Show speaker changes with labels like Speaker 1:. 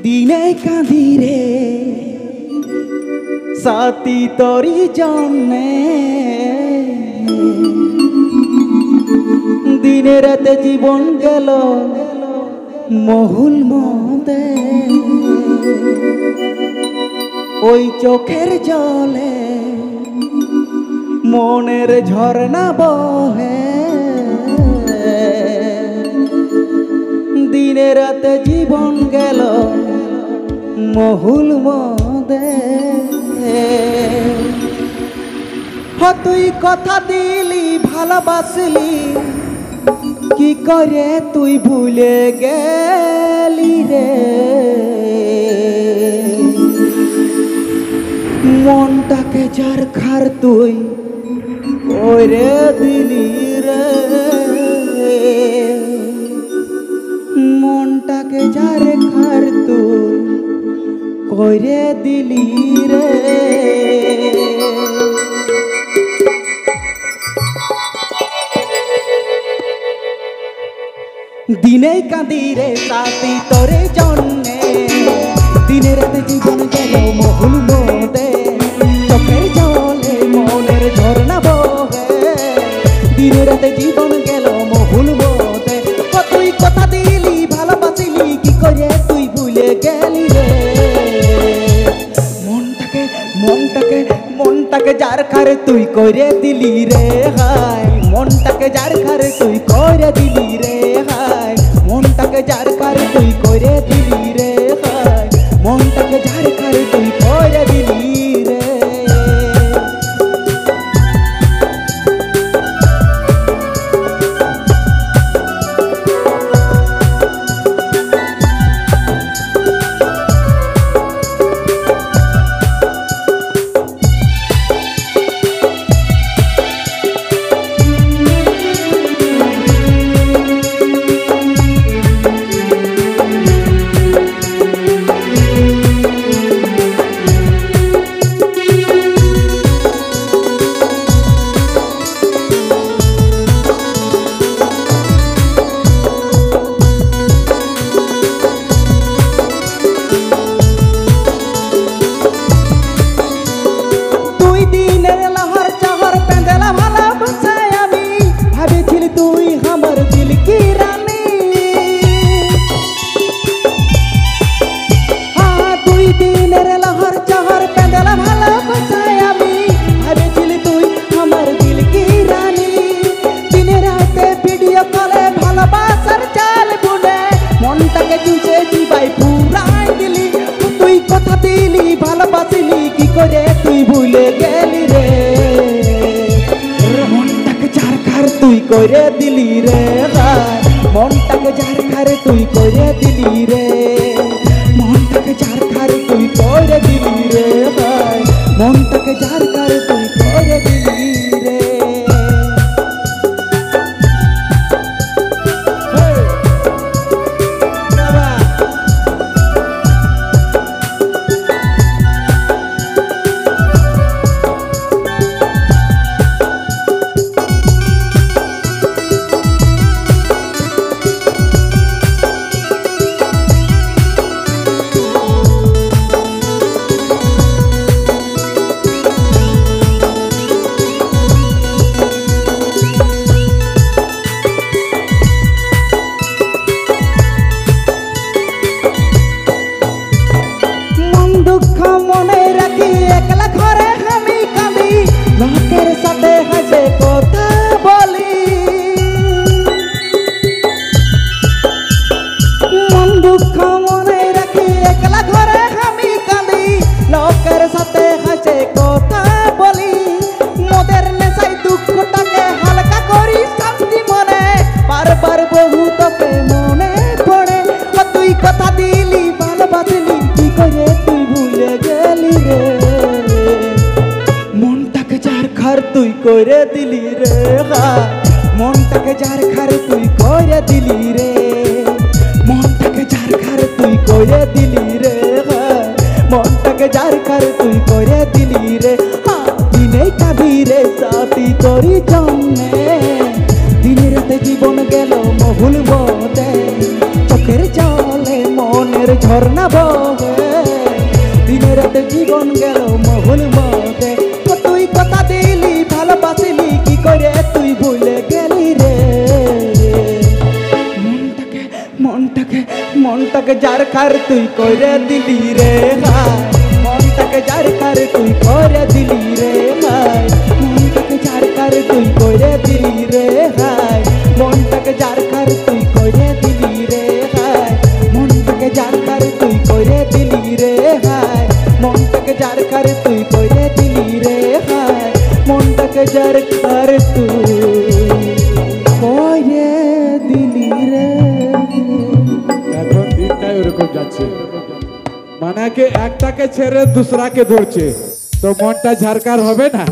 Speaker 1: দিনে কাঁদি রে সাথী তরি জন্যে, দিনে রাতে জীবন গেল মহুল মদে। ওই চোখের জলে মনের ঝরনা বহে, দিনে রাতে জীবন গেল মহুল মদে। তুই কথা দিলি ভালোবাসলি, কি করে তুই ভুলে গেলি রে। মনটাকে যার খার তুই ওরে দিলি রে, মনটাকে যার খার তুই করে দিলি রে। দিনে কাঁদি রে সাথী তোরে জন্যে, দিনে রাতে জীবন গেল মহুল মদে। চোখের জলে মনের ঝরনা বহে, দিনে রাতে জীবন গেল মহুল মদে। তুই কথা দিলি ভালোবাসিলি, কি করে তুই ভুলে গেলি রে। মনটাকে মনটাকে মনটাকে যার খারে তুই করে দিলি রে হায়, মনটাকে যার খারে তুই করে দিলি রে হায়, মনটাকে যার খারে তুই করে দিলি রে হায়, মনটাকে যার খারে তুই করে দিলি রে। ভালোবাসিলি, কি করে তুই ভুলে গেলি রে। মনটাকে যার খার তুই করে দিলি রে, মনটাকে যার খারে তুই করে দিলি রে, মনটাকে যার খারে তুই করে দিলি রে, মনটাকে যার খারে তুই করে দিলি রে। মনে রাখি একলা ঘরে আমি কাঁদি, লোকের সাথে হাসে কথা বলি। মন দুঃখ মনে রাখি একলা ঘরে আমি কাঁদি, লোকের সাথে হাসে কথা বলি। মোদের নেশায় দুঃখটাকে হালকা করি শান্তি মনে, বারবার বহু তোকে মনে পড়ে। তুই কথা দিলি ভালোবাসিলি, কি করে তুই ভুলে গেলি রে। মনটাকে যার খার তুই করে দিলি রে, মনটাকে যার খার তুই করে দিলি রে, মনটাকে যার খার তুই করে দিলি রে, মনটাকে যার খার তুই করে দিলি রে। দিনে কাঁদি রে সাথী তোরি জন্যে, দিনে রাতে জীবন গেল মহুল মদে। চোখের জলে মনে প্রেমের ঝর্ণা বহে দিনে রাতে জীবন গেল মহুল মতে তুই কথা দিলি ভালোবাসিলি কি করে তুই ভুলে গেলি রে মনটাকে যার কার তুই করে দিলি রে হায় মনটাকে যার কার তুই করে দিলি রে হায় মনটাকে যার কার তুই করে দিলি রে হায় মনটাকে যার কার তুই করে দিলি রে হায় মনটাকে যার কার তুই করে দিলি রে হায় মনটাকে যার কার তুই করে দিলি রে হায় মনটাকে যার কার তুই করে দিলি রে
Speaker 2: এখন দিনটাই ওরকম যাচ্ছে মানে একটাকে ছেড়ে দুসরাকে ধরছে তো মনটা ঝাড়কার হবে না।